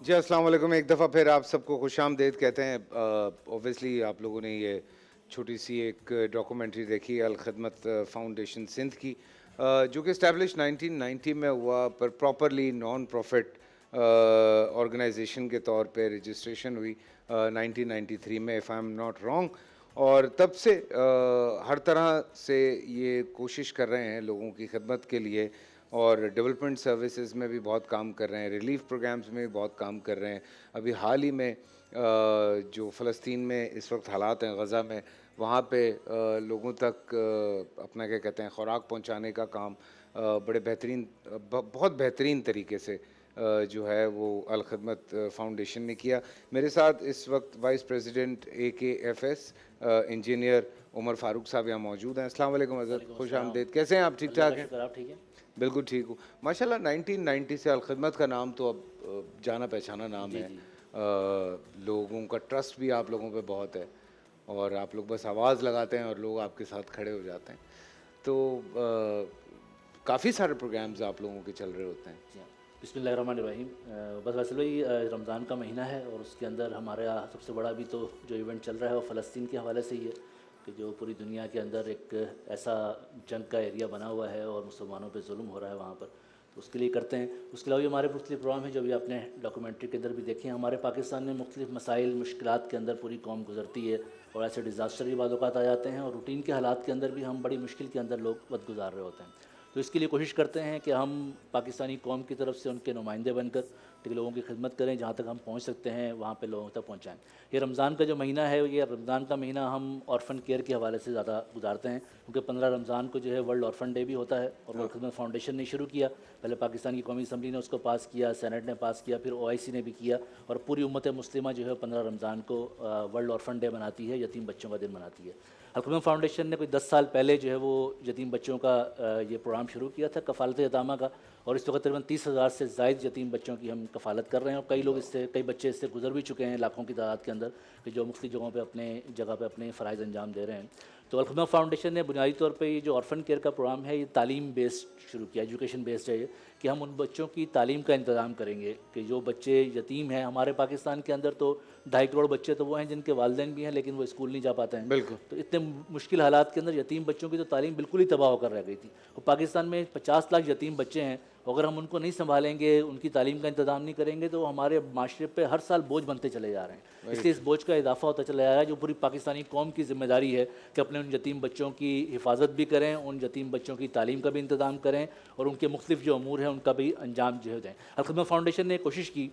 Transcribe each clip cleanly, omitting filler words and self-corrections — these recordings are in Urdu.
جی السلام علیکم. ایک دفعہ پھر آپ سب کو خوش آمدید کہتے ہیں. اوبویسلی آپ لوگوں نے یہ چھوٹی سی ایک ڈاکومنٹری دیکھی الخدمت فاؤنڈیشن سندھ کی، جو کہ اسٹیبلش 1990 میں ہوا، پر پراپرلی نان پروفٹ آرگنائزیشن کے طور پہ رجسٹریشن ہوئی 1993 میں، if I am not wrong. اور تب سے ہر طرح سے یہ کوشش کر رہے ہیں لوگوں کی خدمت کے لیے، اور ڈیولپمنٹ سروسز میں بھی بہت کام کر رہے ہیں، ریلیف پروگرامز میں بھی بہت کام کر رہے ہیں. ابھی حال ہی میں جو فلسطین میں اس وقت حالات ہیں غزہ میں، وہاں پہ لوگوں تک اپنا کیا کہتے ہیں خوراک پہنچانے کا کام بڑے بہترین بہت بہترین طریقے سے جو ہے وہ الخدمت فاؤنڈیشن نے کیا. میرے ساتھ اس وقت وائس پریزیڈنٹ AKFS انجینئر عمر فاروق صاحب یہاں موجود ہیں. السلام علیکم حضرت، خوش آمدید. کیسے ہیں آپ؟ ٹھیک ٹھاک ہیں؟ آپ ٹھیک ہیں؟ بالکل ٹھیک ہوں ماشاءاللہ. 1990 سے الخدمت کا نام تو اب جانا پہچانا نام ہے. لوگوں کا ٹرسٹ بھی آپ لوگوں پہ بہت ہے، اور آپ لوگ بس آواز لگاتے ہیں اور لوگ آپ کے ساتھ کھڑے ہو جاتے ہیں. تو کافی سارے پروگرامز آپ لوگوں کے چل رہے ہوتے ہیں. بسم اللہ الرحمن الرحیم. بس ویسے بھائی رمضان کا مہینہ ہے، اور اس کے اندر ہمارے سب سے بڑا بھی تو جو ایونٹ چل رہا ہے وہ فلسطین کے حوالے سے ہی ہے، کہ جو پوری دنیا کے اندر ایک ایسا جنگ کا ایریا بنا ہوا ہے اور مسلمانوں پہ ظلم ہو رہا ہے وہاں پر، تو اس کے لیے کرتے ہیں. اس کے علاوہ بھی ہمارے مختلف پروگرام ہیں جو بھی آپ نے ڈاکومنٹری کے اندر بھی دیکھے ہیں. ہمارے پاکستان میں مختلف مسائل مشکلات کے اندر پوری قوم گزرتی ہے، اور ایسے ڈیزاسٹر بھی بعض اوقات آ جاتے ہیں، اور روٹین کے حالات کے اندر بھی ہم بڑی مشکل کے اندر لوگ وقت گزار رہے ہوتے ہیں. تو اس کے لیے کوشش کرتے ہیں کہ ہم پاکستانی قوم کی طرف سے ان کے نمائندے بن کر لوگوں کی خدمت کریں، جہاں تک ہم پہنچ سکتے ہیں وہاں پہ لوگوں تک پہنچائیں. یہ رمضان کا جو مہینہ ہے، یہ رمضان کا مہینہ ہم آرفن کیئر کے حوالے سے زیادہ گزارتے ہیں، کیونکہ 15 رمضان کو جو ہے ورلڈ آرفن ڈے بھی ہوتا ہے، اور ورلڈ خدمت فاؤنڈیشن نے شروع کیا. پہلے پاکستان کی قومی اسمبلی نے اس کو پاس کیا، سینٹ نے پاس کیا، پھر OIC نے بھی کیا، اور پوری امت مسلمہ جو ہے 15 رمضان کو ورلڈ آرفن ڈے مناتی ہے، یتیم بچوں کا دن مناتی ہے. الخدمت فاؤنڈیشن نے کوئی 10 سال پہلے جو ہے وہ یتیم بچوں کا یہ پروگرام شروع کیا تھا، کفالت یتامہ کا، اور اس وقت تقریباً 30,000 سے زائد یتیم بچوں کی ہم کفالت کر رہے ہیں، اور کئی بچے اس سے گزر بھی چکے ہیں لاکھوں کی تعداد کے اندر، کہ جو مختلف جگہوں پہ اپنے فرائض انجام دے رہے ہیں. تو الخدمت فاؤنڈیشن نے بنیادی طور پہ یہ جو آرفن کیئر کا پروگرام ہے، یہ تعلیم بیسڈ شروع کیا، ایجوکیشن بیسڈ ہے یہ، کہ ہم ان بچوں کی تعلیم کا انتظام کریں گے. کہ جو بچے یتیم ہیں ہمارے پاکستان کے اندر، تو 2.5 کروڑ بچے تو وہ ہیں جن کے والدین بھی ہیں لیکن وہ اسکول نہیں جا پاتے ہیں. بالکل. تو اتنے مشکل حالات کے اندر یتیم بچوں کی تو تعلیم بالکل ہی تباہ ہو کر رہ گئی تھی. اور پاکستان میں 50 لاکھ یتیم بچے ہیں، اگر ہم ان کو نہیں سنبھالیں گے، ان کی تعلیم کا انتظام نہیں کریں گے، تو ہمارے معاشرے پہ ہر سال بوجھ بنتے چلے جا رہے ہیں. اس لیے اس بوجھ کا اضافہ ہوتا چلا جا رہا ہے، جو پوری پاکستانی قوم کی ذمہ داری ہے کہ اپنے ان یتیم بچوں کی حفاظت بھی کریں، ان یتیم بچوں کی تعلیم کا بھی انتظام کریں، اور ان کے مختلف جو امور ہیں ان کا بھی انجام جو ہے دیں. الخدمت فاؤنڈیشن نے کوشش کی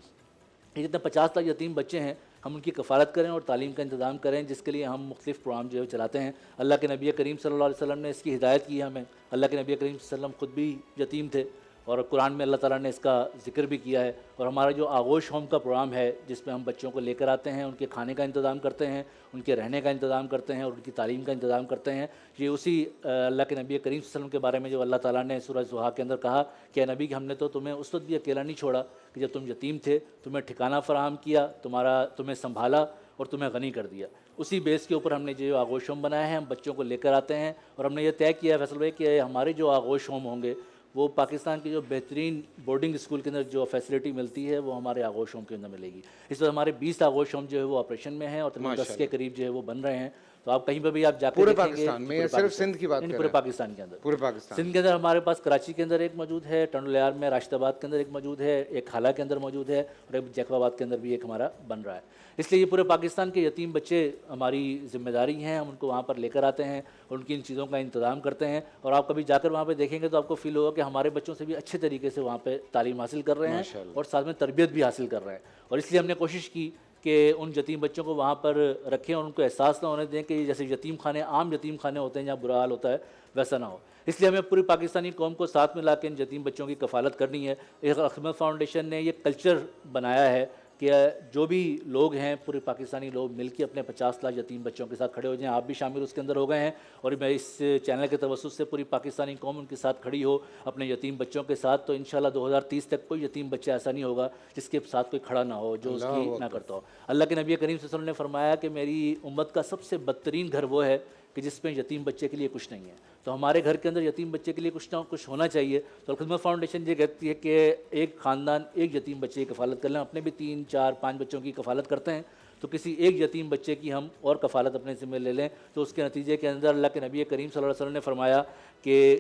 کہ جتنے 50 لاکھ یتیم بچے ہیں ہم ان کی کفالت کریں اور تعلیم کا انتظام کریں، جس کے لیے ہم مختلف پروگرام جو ہے چلاتے ہیں. اللہ کے نبی کریم صلی اللہ علیہ وسلم نے اس کی ہدایت کی ہمیں. اللہ کے نبی کریم صلی اللہ علیہ وسلم خود بھی یتیم تھے، اور قرآن میں اللہ تعالیٰ نے اس کا ذکر بھی کیا ہے. اور ہمارا جو آغوش ہوم کا پروگرام ہے، جس میں ہم بچوں کو لے کر آتے ہیں، ان کے کھانے کا انتظام کرتے ہیں، ان کے رہنے کا انتظام کرتے ہیں، اور ان کی تعلیم کا انتظام کرتے ہیں. یہ اسی اللہ کے نبی کریم صلی اللہ علیہ وسلم کے بارے میں جو اللہ تعالیٰ نے سورہ ضحیٰ کے اندر کہا کہ اے نبی، ہم نے تو تمہیں اس وقت بھی اکیلا نہیں چھوڑا کہ جب تم یتیم تھے، تمہیں ٹھکانہ فراہم کیا، تمہیں سنبھالا اور تمہیں غنی کر دیا. اسی بیس کے اوپر ہم نے جو آغوش ہوم بنایا ہے، ہم بچوں کو لے کر آتے ہیں، اور ہم نے یہ طے کیا ہے فیصل بھائی کہ ہمارے جو آغوش ہوم ہوں گے وہ پاکستان کی جو بہترین بورڈنگ اسکول کے اندر جو فیسلٹی ملتی ہے وہ ہمارے آغوش ہوم کے اندر ملے گی. اس وقت ہمارے 20 آغوش ہوم جو ہے وہ آپریشن میں ہیں، اور 10 کے قریب جو ہے وہ بن رہے ہیں. تو آپ کہیں پہ بھی آپ جا کے پورے دیکھیں گے، پاکستان میں، صرف سندھ کی بات کر رہے ہیں؟ پورے پاکستان کے اندر. پورے پاکستان سندھ کے اندر ہمارے پاس کراچی کے اندر ایک موجود ہے، ٹنڈولیار میں راشد آباد کے اندر ایک موجود ہے، ایک حالہ کے اندر موجود ہے، اور ایک جیکب آباد کے اندر بھی ایک ہمارا بن رہا ہے. اس لیے یہ پورے پاکستان کے یتیم بچے ہماری ذمہ داری ہیں، ہم ان کو وہاں پر لے کر آتے ہیں اور ان کی ان چیزوں کا انتظام کرتے ہیں. اور آپ کبھی جا کر وہاں پہ دیکھیں گے تو آپ کو فیل ہوگا کہ ہمارے بچوں سے بھی اچھے طریقے سے وہاں پہ تعلیم حاصل کر رہے ہیں، اور ساتھ میں تربیت بھی حاصل کر رہے ہیں. اور اس لیے ہم نے کوشش کی کہ ان یتیم بچوں کو وہاں پر رکھیں اور ان کو احساس نہ ہونے دیں کہ جیسے یتیم خانے عام یتیم خانے ہوتے ہیں جہاں برا حال ہوتا ہے، ویسا نہ ہو. اس لیے ہمیں پوری پاکستانی قوم کو ساتھ میں لا کے ان یتیم بچوں کی کفالت کرنی ہے. ایک الخدمت فاؤنڈیشن نے یہ کلچر بنایا ہے کہ جو بھی لوگ ہیں پورے پاکستانی لوگ مل کے اپنے 50 لاکھ یتیم بچوں کے ساتھ کھڑے ہو جائیں. آپ بھی شامل اس کے اندر ہو گئے ہیں، اور میں اس چینل کے توسط سے پوری پاکستانی قوم ان کے ساتھ کھڑی ہو اپنے یتیم بچوں کے ساتھ. تو انشاءاللہ 2030 تک کوئی یتیم بچہ ایسا نہیں ہوگا جس کے ساتھ کوئی کھڑا نہ ہو، جو اس کی نہ کرتا ہو. اللہ کے نبی کریم صلی اللہ علیہ وسلم نے فرمایا کہ میری امت کا سب سے بدترین گھر وہ ہے کہ جس میں یتیم بچے کے لیے کچھ نہیں ہے. تو ہمارے گھر کے اندر یتیم بچے کے لیے کچھ نہ کچھ ہونا چاہیے. تو الخدمت فاؤنڈیشن یہ کہتی ہے کہ ایک خاندان ایک یتیم بچے کی کفالت کر لیں. اپنے بھی 3 4 5 بچوں کی کفالت کرتے ہیں, تو کسی ایک یتیم بچے کی ہم اور کفالت اپنے ذمہ لے لیں. تو اس کے نتیجے کے اندر اللہ کے نبی کریم صلی اللہ علیہ وسلم نے فرمایا کہ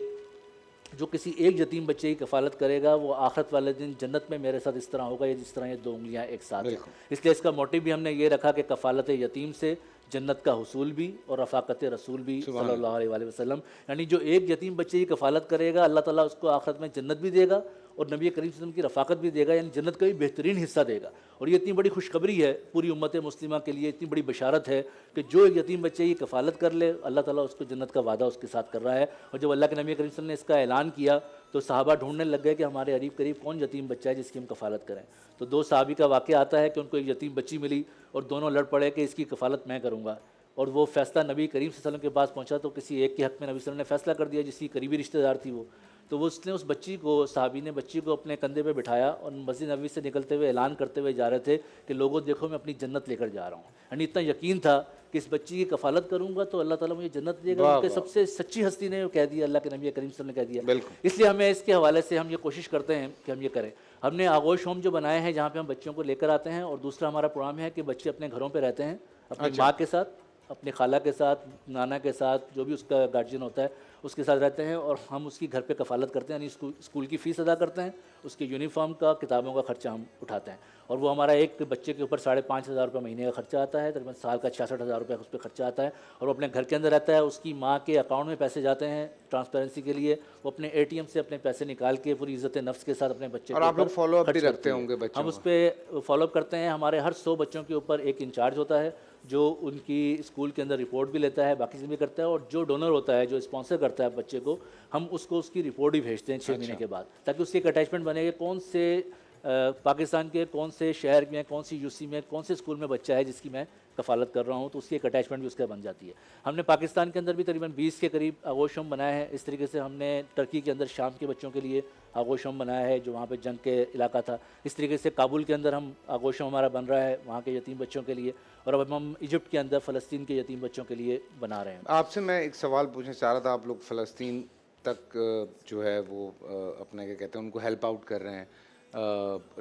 جو کسی ایک یتیم بچے کی کفالت کرے گا وہ آخرت والے دن جنت میں میرے ساتھ اس طرح ہوگا یا جس طرح یہ 2 انگلیاں ایک ساتھ ہیں. اس لیے اس کا موٹیو بھی ہم نے یہ رکھا کہ کفالت یتیم سے جنت کا حصول بھی اور رفاقت رسول بھی صلی اللہ علیہ وآلہ وسلم. یعنی جو ایک یتیم بچے کی کفالت کرے گا اللہ تعالیٰ اس کو آخرت میں جنت بھی دے گا اور نبی کریم صلی اللہ علیہ وسلم کی رفاقت بھی دے گا, یعنی جنت کا بھی بہترین حصہ دے گا. اور یہ اتنی بڑی خوشخبری ہے پوری امت مسلمہ کے لیے, اتنی بڑی بشارت ہے کہ جو ایک یتیم بچے کی کفالت کر لے اللہ تعالیٰ اس کو جنت کا وعدہ اس کے ساتھ کر رہا ہے. اور جب اللہ کے نبی کریم صلی اللہ علیہ وسلم نے اس کا اعلان کیا تو صحابہ ڈھونڈنے لگ گئے کہ ہمارے قریب کون یتیم بچہ ہے جس کی ہم کفالت کریں. تو 2 صحابی کا واقعہ آتا ہے کہ ان کو ایک یتیم بچی ملی اور دونوں لڑ پڑے کہ اس کی کفالت میں کروں گا. اور وہ فیصلہ نبی کریم صلی اللہ علیہ وسلم کے پاس پہنچا تو کسی ایک کے حق میں نبی صلی اللہ علیہ وسلم نے فیصلہ کر دیا جس کی قریبی رشتہ دار تھی وہ. تو وہ اس نے اس بچی کو, صحابی نے بچی کو اپنے کندھے پہ بٹھایا اور مسجد نبوی سے نکلتے ہوئے اعلان کرتے ہوئے جا رہے تھے کہ لوگوں دیکھو میں اپنی جنت لے کر جا رہا ہوں. یعنی اتنا یقین تھا کہ اس بچی کی کفالت کروں گا تو اللہ تعالیٰ مجھے جنت دے گا. کہ سب سے سچی ہستی نے کہہ دیا, اللہ کے نبی کریم صلی اللہ علیہ وسلم نے کہہ دیا. اس لیے ہمیں اس کے حوالے سے ہم یہ کوشش کرتے ہیں کہ ہم یہ کریں. ہم نے آغوش ہوم جو بنائے ہیں جہاں پہ ہم بچوں کو لے کر آتے ہیں, اور دوسرا ہمارا پروگرام ہے کہ بچے اپنے گھروں پہ رہتے ہیں اپنی ماں کے ساتھ, اپنی خالہ کے ساتھ, نانا کے ساتھ, جو بھی اس کا گارجین ہوتا ہے اس کے ساتھ رہتے ہیں, اور ہم اس کی گھر پہ کفالت کرتے ہیں. یعنی اسکول کی فیس ادا کرتے ہیں, اس کے یونیفارم کا, کتابوں کا خرچہ ہم اٹھاتے ہیں. اور وہ ہمارا ایک بچے کے اوپر 5,500 روپے مہینے کا خرچہ آتا ہے, تقریباً سال کا 66,000 روپے اس پہ خرچہ آتا ہے. اور وہ اپنے گھر کے اندر رہتا ہے, اس کی ماں کے اکاؤنٹ میں پیسے جاتے ہیں ٹرانسپیرنسی کے لیے. وہ اپنے ATM سے اپنے پیسے نکال کے پوری عزت نفس کے ساتھ اپنے بچے اور آپ لوگ فالو اپ بھی رکھتے ہوں گے بچوں ہم اس پہ فالو اپ کرتے ہیں. ہمارے ہر 100 بچوں کے اوپر ایک انچارج ہوتا ہے جو ان کی اسکول کے اندر رپورٹ بھی لیتا ہے, باقی چیزیں بھی کرتا ہے. اور جو ڈونر ہوتا ہے, جو اسپانسر کرتا ہے بچے کو, ہم اس کو اس کی رپورٹ بھی بھیجتے ہیں 6 مہینے کے بعد, تاکہ اس کی ایک اٹیچمنٹ بنے کہ کون سے پاکستان کے کون سے شہر میں, کون سی UC میں, کون سے اسکول میں بچہ ہے جس کی میں کفالت کر رہا ہوں. تو اس کی ایک اٹیچمنٹ بھی اس کا بن جاتی ہے. ہم نے پاکستان کے اندر بھی تقریباً 20 کے قریب آغوش ہوم بنائے ہیں. اس طریقے سے ہم نے ٹرکی کے اندر شام کے بچوں کے لیے آغوش ہوم بنایا ہے جو وہاں پہ جنگ کے علاقہ تھا. اس طریقے سے کابل کے اندر ہم آغوش ہوم ہمارا بن رہا ہے وہاں کے یتیم بچوں کے لیے, اور اب ہم ایجپٹ کے اندر فلسطین کے یتیم بچوں کے لیے بنا رہے ہیں. آپ سے میں ایک سوال پوچھنا چاہ رہا تھا, آپ لوگ فلسطین تک جو ہے وہ اپنا کیا کہتے ہیں ان کو ہیلپ آؤٹ کر رہے ہیں,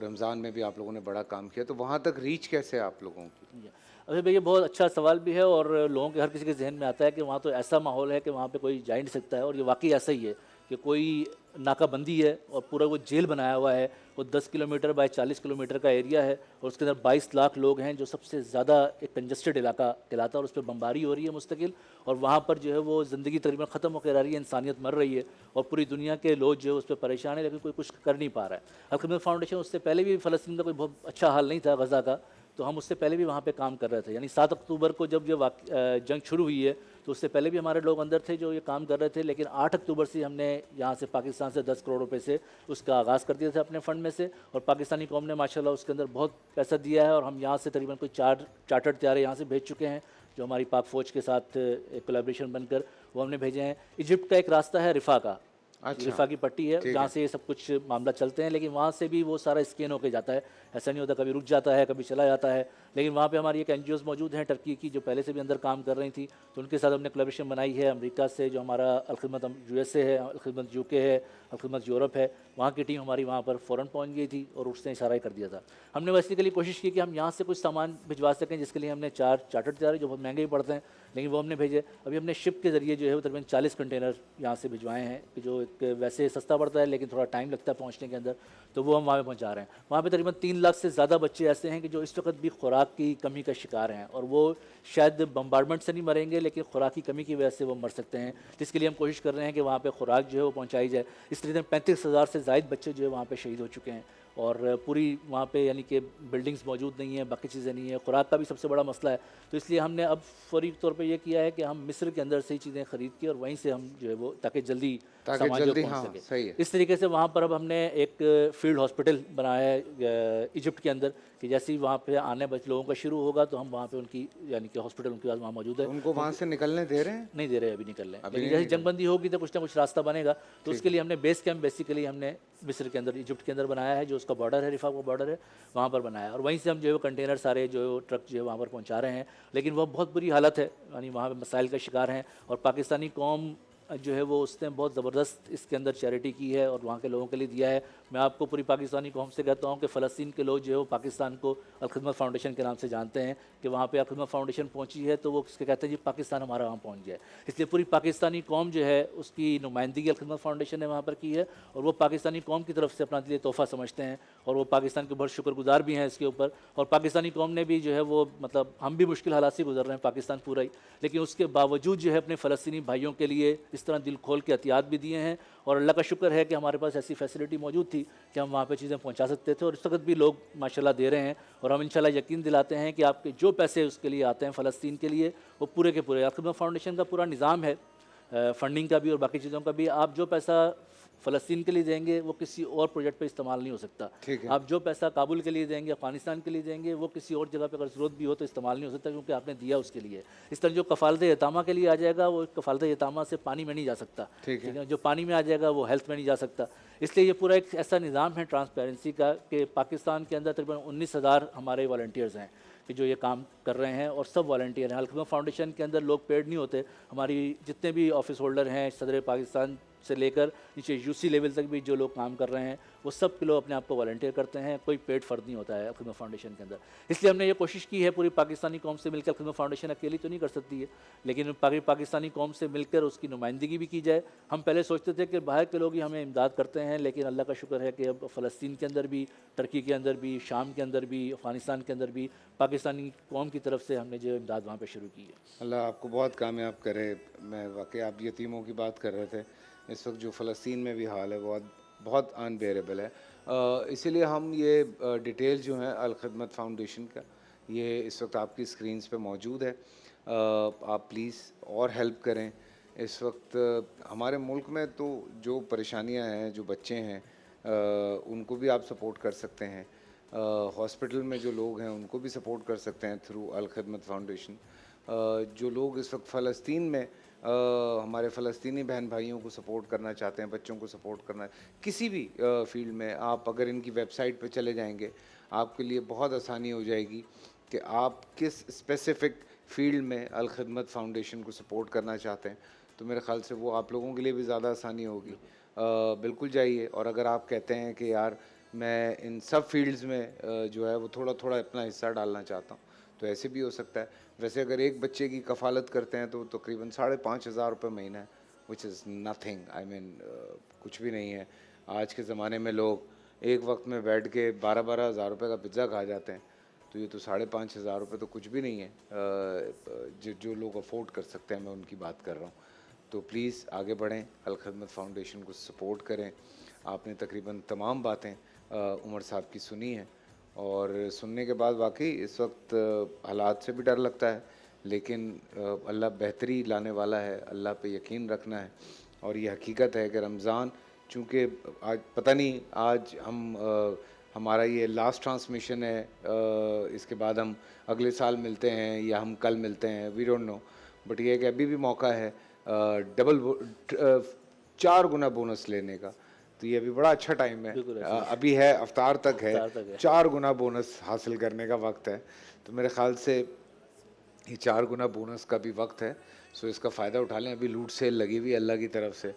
رمضان میں بھی آپ لوگوں نے بڑا کام کیا, تو وہاں تک ریچ کیسے ہے آپ لوگوں کی؟ ابھی بھائی یہ بہت اچھا سوال بھی ہے, اور لوگوں کے ہر کسی کے ذہن میں آتا ہے کہ وہاں تو ایسا ماحول ہے کہ وہاں پہ کوئی جا نہیں سکتا ہے, اور یہ واقعی ایسا ہی ہے کہ کوئی ناکہ بندی ہے اور پورا وہ جیل بنایا ہوا ہے. وہ 10 کلومیٹر بائی 40 کلومیٹر کا ایریا ہے, اور اس کے اندر 22 لاکھ لوگ ہیں, جو سب سے زیادہ ایک کنجسٹڈ علاقہ کہلاتا ہے, اور اس پہ بمباری ہو رہی ہے مستقل. اور وہاں پر جو ہے وہ زندگی تقریباً ختم ہو کے رہ رہی ہے, انسانیت مر رہی ہے, اور پوری دنیا کے لوگ جو ہے اس پہ پریشان ہیں, لیکن کوئی کچھ کر نہیں پا رہا ہے. الخدمت فاؤنڈیشن اس سے پہلے بھی فلسطین کا کوئی بہت اچھا حال نہیں تھا غزہ کا, تو ہم اس سے پہلے بھی وہاں پہ کام کر رہے تھے. یعنی 7 اکتوبر کو جب یہ جنگ شروع ہوئی ہے تو اس سے پہلے بھی ہمارے لوگ اندر تھے جو یہ کام کر رہے تھے, لیکن 8 اکتوبر سے ہم نے یہاں سے پاکستان سے 10 کروڑ روپے سے اس کا آغاز کر دیا تھا اپنے فنڈ میں سے, اور پاکستانی قوم نے ماشاءاللہ اس کے اندر بہت پیسہ دیا ہے. اور ہم یہاں سے تقریباً کوئی 4 چارٹرڈ طیارے یہاں سے بھیج چکے ہیں جو ہماری پاک فوج کے ساتھ ایک کولیبریشن بن کر وہ ہم نے بھیجے ہیں. ایجپٹ کا ایک راستہ ہے رفا کا, رفا کی پٹی ہے جہاں سے یہ سب کچھ معاملہ چلتے ہیں, لیکن وہاں سے بھی وہ سارا اسکین ہو کے جاتا ہے, ایسا نہیں ہوتا, کبھی رک جاتا ہے کبھی چلا جاتا ہے. لیکن وہاں پہ ہماری ایک NGOز موجود ہیں ٹرکی کی جو پہلے سے بھی اندر کام کر رہی تھی, تو ان کے ساتھ ہم نے کولیبریشن بنائی ہے. امریکہ سے جو ہمارا الخدمت USA ہے, الخدمت UK ہے, الخدمت یورپ ہے, وہاں کی ٹیم ہماری وہاں پر فوراً پہنچ گئی تھی اور اس نے اشارہ کر دیا تھا. ہم نے بیسیکلی کوشش کی کہ ہم یہاں سے کچھ سامان بھجوا سکیں, جس کے لیے ہم نے 4 چارٹرڈ طیارے جو بہت مہنگے ہی پڑتے ہیں, لیکن وہ ہم نے بھیجے. ابھی ہم نے شپ کے ذریعے جو ہے وہ تقریباً 40 کنٹینر یہاں سے بھجوائے ہیں, کہ جو ایک ویسے سستا پڑتا ہے لیکن تھوڑا ٹائم لگتا ہے پہنچنے کے اندر, تو وہ ہم وہاں پہ پہنچا رہے ہیں. وہاں پہ تقریباً 3 لاکھ سے زیادہ بچے ایسے ہیں کہ جو اس وقت بھی خوراک کی کمی کا شکار ہیں, اور وہ شاید بمبارڈمنٹ سے نہیں مریں گے لیکن خوراک کی کمی کی وجہ سے وہ مر سکتے ہیں, جس کے لیے ہم کوشش کر رہے ہیں کہ وہاں پہ خوراک جو ہے وہ پہنچائی جائے. اس طریقے سے 35,000 سے زائد بچے جو ہے وہاں پہ شہید ہو چکے ہیں, اور پوری وہاں پہ یعنی کہ بلڈنگز موجود نہیں ہیں, باقی چیزیں نہیں ہیں, خوراک کا بھی سب سے بڑا مسئلہ ہے. تو اس لیے ہم نے اب فوری طور پہ یہ کیا ہے کہ ہم مصر کے اندر سے ہی چیزیں خرید کے اور وہیں سے ہم جو ہے وہ تاکہ جلدی سامان جو پہنچ سکے. اس طریقے سے وہاں پر اب ہم نے ایک فیلڈ ہاسپٹل بنایا ہے ایجپٹ کے اندر, کہ جیسے ہی وہاں پہ آنے لوگوں کا شروع ہوگا تو ہم وہاں پہ ان کی یعنی کہ ہاسپٹل ان کے پاس وہاں موجود ہے. ان کو وہاں سے نکلنے دے رہے ہیں؟ نہیں دے رہے ابھی نکل رہے ہیں, لیکن جیسے جنگ بندی ہوگی تو کچھ نہ کچھ راستہ بنے گا, تو اس کے لیے ہم نے بیس کیمپ بیسیکلی ہم نے مصر کے اندر ایجپٹ کے اندر بنایا ہے, جو اس کا بارڈر ہے, رفاح کا بارڈر ہے, وہاں پر بنایا ہے. اور وہیں سے ہم جو ہے وہ کنٹینر سارے جو ٹرک جو ہے وہاں پر پہنچا رہے ہیں. لیکن وہ بہت بری حالت ہے, یعنی وہاں پہ مسائل کا شکار ہیں. اور پاکستانی قوم جو ہے وہ اس نے بہت زبردست اس کے اندر چیریٹی کی ہے اور وہاں کے لوگوں کے لیے دیا ہے. میں آپ کو پوری پاکستانی قوم سے کہتا ہوں کہ فلسطین کے لوگ جو ہے وہ پاکستان کو الخدمت فاؤنڈیشن کے نام سے جانتے ہیں, کہ وہاں پہ الخدمت فاؤنڈیشن پہنچی ہے تو وہ اس کے کہتے ہیں جی پاکستان ہمارا وہاں پہنچ گیا ہے. اس لیے پوری پاکستانی قوم جو ہے اس کی نمائندگی الخدمت فاؤنڈیشن نے وہاں پر کی ہے, اور وہ پاکستانی قوم کی طرف سے اپنا لیے تحفہ سمجھتے ہیں, اور وہ پاکستان کے بہت شکر گزار بھی ہیں اس کے اوپر. اور پاکستانی قوم نے بھی جو ہے وہ مطلب ہم بھی مشکل حالات سے گزر رہے ہیں پاکستان پورا ہی, لیکن اس کے باوجود جو ہے اپنے فلسطینی بھائیوں کے لیے اس طرح دل کھول کے عطیات بھی دیے ہیں. اور اللہ کا شکر ہے کہ ہمارے پاس ایسی فیسلٹی موجود تھی کہ ہم وہاں پہ چیزیں پہنچا سکتے تھے, اور اس وقت بھی لوگ ماشاءاللہ دے رہے ہیں. اور ہم انشاءاللہ یقین دلاتے ہیں کہ آپ کے جو پیسے اس کے لیے آتے ہیں فلسطین کے لیے, وہ پورے کے پورے الخدمت فاؤنڈیشن کا پورا نظام ہے فنڈنگ کا بھی اور باقی چیزوں کا بھی. آپ جو پیسہ فلسطین کے لیے دیں گے وہ کسی اور پروجیکٹ پہ استعمال نہیں ہو سکتا. ٹھیک ہے. آپ جو پیسہ کابل کے لیے دیں گے, افغانستان کے لیے دیں گے, وہ کسی اور جگہ پہ اگر ضرورت بھی ہو تو استعمال نہیں ہو سکتا, کیونکہ آپ نے دیا اس کے لیے. اس طرح جو کفالت یتامہ کے لیے آ جائے گا, وہ کفالت یتامہ سے پانی میں نہیں جا سکتا. ٹھیک ہے. جو پانی میں آ جائے گا وہ ہیلتھ میں نہیں جا سکتا. اس لیے یہ پورا ایک ایسا نظام ہے ٹرانسپیرنسی کا کہ پاکستان کے اندر تقریباً 19,000 ہمارے والنٹیئرز ہیں کہ جو یہ کام کر رہے ہیں, اور سب والنٹیئر ہیں. الخدمت فاؤنڈیشن کے اندر لوگ پیڈ نہیں ہوتے. ہماری جتنے بھی آفس ہولڈر ہیں, صدر پاکستان سے لے کر نیچے یو سی لیول تک بھی جو لوگ کام کر رہے ہیں, وہ سب کے لوگ اپنے آپ کو والنٹیئر کرتے ہیں. کوئی پیڈ فرد نہیں ہوتا ہے الخدمت فاؤنڈیشن کے اندر. اس لیے ہم نے یہ کوشش کی ہے پوری پاکستانی قوم سے مل کر, الخدمت فاؤنڈیشن اکیلی تو نہیں کر سکتی ہے, لیکن پاکستانی قوم سے مل کر اس کی نمائندگی بھی کی جائے. ہم پہلے سوچتے تھے کہ باہر کے لوگ ہی ہمیں امداد کرتے ہیں, لیکن اللہ کا شکر ہے کہ اب فلسطین کے اندر بھی, ترکی کے اندر بھی, شام کے اندر بھی, افغانستان کے اندر بھی پاکستانی قوم کی طرف سے ہم نے جو امداد وہاں پہ شروع کی ہے. اللہ آپ کو بہت کامیاب کرے. میں واقعی آپ یتیموں کی بات کر رہے تھے, اس وقت جو فلسطین میں بھی حال ہے وہ بہت انبیریبل ہے. اسی لیے ہم یہ ڈیٹیل جو ہیں الخدمت فاؤنڈیشن کا, یہ اس وقت آپ کی اسکرینز پہ موجود ہے. آپ پلیز اور ہیلپ کریں. اس وقت ہمارے ملک میں تو جو پریشانیاں ہیں, جو بچے ہیں ان کو بھی آپ سپورٹ کر سکتے ہیں. ہاسپٹل میں جو لوگ ہیں ان کو بھی سپورٹ کر سکتے ہیں تھرو الخدمت فاؤنڈیشن. جو لوگ اس وقت فلسطین میں ہمارے فلسطینی بہن بھائیوں کو سپورٹ کرنا چاہتے ہیں, بچوں کو سپورٹ کرنا کسی بھی فیلڈ میں, آپ اگر ان کی ویب سائٹ پہ چلے جائیں گے آپ کے لیے بہت آسانی ہو جائے گی کہ آپ کس اسپیسیفک فیلڈ میں الخدمت فاؤنڈیشن کو سپورٹ کرنا چاہتے ہیں. تو میرے خیال سے وہ آپ لوگوں کے لیے بھی زیادہ آسانی ہوگی. بالکل جائیے. اور اگر آپ کہتے ہیں کہ یار میں ان سب فیلڈز میں جو ہے وہ تھوڑا تھوڑا اپنا حصہ ڈالنا چاہتا ہوں, تو ایسے بھی ہو سکتا ہے. ویسے اگر ایک بچے کی کفالت کرتے ہیں تو تقریباً 5,500 روپے مہینہ ہے, وچ از نتھنگ. آئی مین کچھ بھی نہیں ہے. آج کے زمانے میں لوگ ایک وقت میں بیٹھ کے 12,000 روپے کا پزا کھا جاتے ہیں, تو یہ تو 5,500 روپے تو کچھ بھی نہیں ہے. جو لوگ افورڈ کر سکتے ہیں, میں ان کی بات کر رہا ہوں. تو پلیز آگے بڑھیں, الخدمت فاؤنڈیشن کو سپورٹ کریں. آپ نے تقریباً تمام باتیں عمر صاحب کی سنی ہیں, اور سننے کے بعد واقعی اس وقت حالات سے بھی ڈر لگتا ہے, لیکن اللہ بہتری لانے والا ہے. اللہ پہ یقین رکھنا ہے. اور یہ حقیقت ہے کہ رمضان چونکہ آج پتہ نہیں, آج ہمارا یہ لاسٹ ٹرانسمیشن ہے, اس کے بعد ہم اگلے سال ملتے ہیں یا ہم کل ملتے ہیں, وی ڈونٹ نو. بٹ یہ ہے کہ ابھی بھی موقع ہے ڈبل 4 گنا بونس لینے کا. تو یہ ابھی بڑا اچھا ٹائم ہے, ابھی ہے, افطار تک ہے, 4 گنا بونس حاصل کرنے کا وقت ہے. تو میرے خیال سے یہ 4 گنا بونس کا بھی وقت ہے. سو اس کا فائدہ اٹھا لیں. ابھی لوٹ سیل لگی ہوئی اللہ کی طرف سے,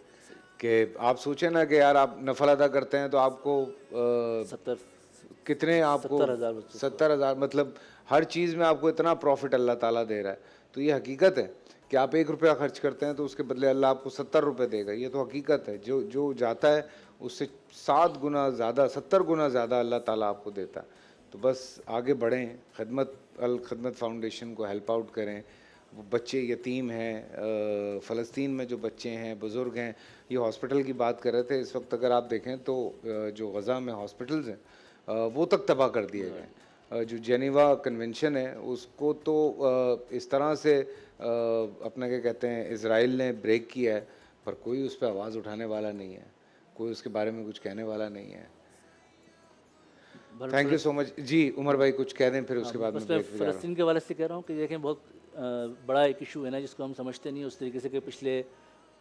کہ آپ سوچیں نا کہ یار آپ نفل ادا کرتے ہیں تو آپ کو کتنے, آپ کو 70,000, مطلب ہر چیز میں آپ کو اتنا پروفٹ اللہ تعالیٰ دے رہا ہے. تو یہ حقیقت ہے کہ آپ 1 روپیہ خرچ کرتے ہیں تو اس کے بدلے اللہ آپ کو 70 روپے دے گا. یہ تو حقیقت ہے. جو جاتا ہے اس سے 7 گنا زیادہ, 70 گنا زیادہ اللہ تعالیٰ آپ کو دیتا ہے. تو بس آگے بڑھیں, الخدمت فاؤنڈیشن کو ہیلپ آؤٹ کریں. بچے یتیم ہیں فلسطین میں, جو بچے ہیں, بزرگ ہیں. یہ ہاسپٹل کی بات کر رہے تھے, اس وقت اگر آپ دیکھیں تو جو غزہ میں ہاسپٹلز ہیں وہ تک تباہ کر دیے گئے. جو جنیوا کنونشن ہے اس کو تو اس طرح سے اپنا کیا کہتے ہیں اسرائیل نے بریک کیا ہے, پر کوئی اس پہ آواز اٹھانے والا نہیں ہے, کوئی اس کے بارے میں کچھ کہنے والا نہیں ہے. تھینک یو سو مچ. جی عمر بھائی کچھ کہہ دیں, پھر اس کے بعد میں فلسطین کے حوالے سے کہہ رہا ہوں کہ دیکھیں بہت بڑا ایک ایشو ہے نا جس کو ہم سمجھتے نہیں اس طریقے سے, کہ پچھلے